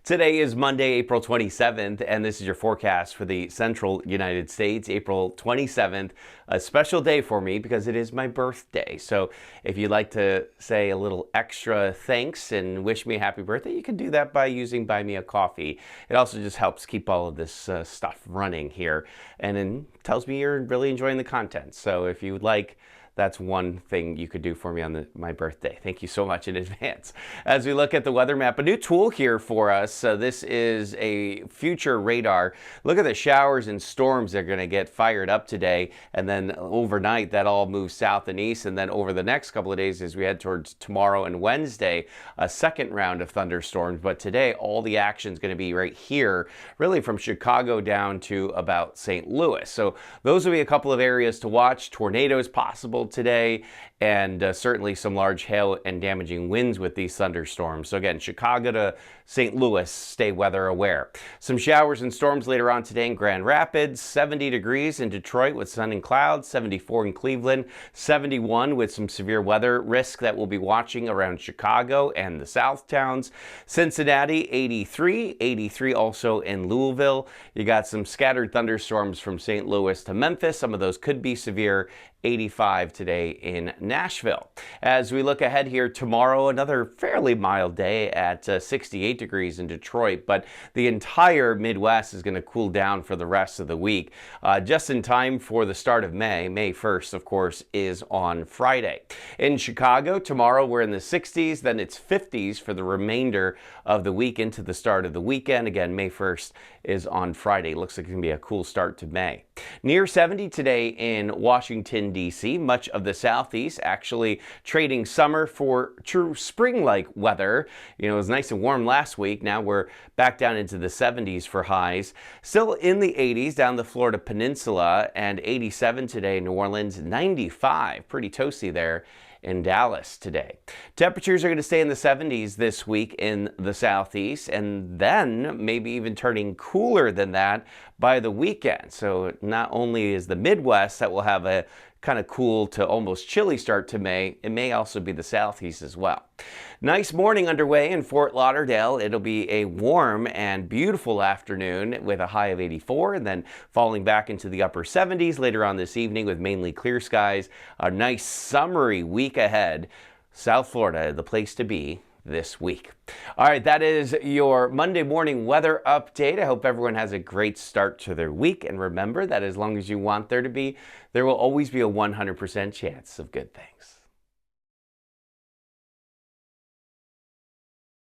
Today is Monday, April 27th, and this is your forecast for the central United States. April 27th, a special day for me because it is my birthday. So if you'd like to say a little extra thanks and wish me a happy birthday, you can do that by using Buy Me a Coffee. It also just helps keep all of this stuff running here, and then tells me you're really enjoying the content. So if you would like, that's one thing you could do for me on my birthday. Thank you so much in advance. As we look at the weather map, a new tool here for us. This is a future radar. Look at the showers and storms that are going to get fired up today, and then overnight that all moves south and east, and then over the next couple of days as we head towards tomorrow and Wednesday, a second round of thunderstorms. But today all the action is going to be right here, really from Chicago down to about St. Louis. So those will be a couple of areas to watch. Tornadoes possible today, and certainly some large hail and damaging winds with these thunderstorms. So again, Chicago to St. Louis, stay weather aware. Some showers and storms later on today in Grand Rapids, 70 degrees in Detroit with sun and clouds, 74 in Cleveland, 71 with some severe weather risk that we'll be watching around Chicago and the South towns. Cincinnati, 83, 83 also in Louisville. You got some scattered thunderstorms from St. Louis to Memphis. Some of those could be severe. 85 today in Nashville. As we look ahead here tomorrow, another fairly mild day at 68 degrees in Detroit, but the entire Midwest is going to cool down for the rest of the week, just in time for the start of May. May 1st, of course, is on Friday. In Chicago, tomorrow we're in the 60s, then it's 50s for the remainder of the week into the start of the weekend. Again, May 1st is on Friday. Looks like it's going to be a cool start to May. Near 70 today in Washington, D.C. Much of the southeast actually trading summer for true spring-like weather. You know, it was nice and warm last week. Now we're back down into the 70s for highs. Still in the 80s down the Florida Peninsula, and 87 today in New Orleans, 95. Pretty toasty there in Dallas today. Temperatures are going to stay in the 70s this week in the southeast, and then maybe even turning cooler than that by the weekend. So not only is the Midwest that will have a kind of cool to almost chilly start to May, it may also be the southeast as well. Nice morning underway in Fort Lauderdale. It'll be a warm and beautiful afternoon with a high of 84, and then falling back into the upper 70s later on this evening with mainly clear skies. A nice summery week ahead. South Florida, the place to be this week. All right, that is your Monday morning weather update. I hope everyone has a great start to their week. And remember that as long as you want there to be, there will always be a 100% chance of good things.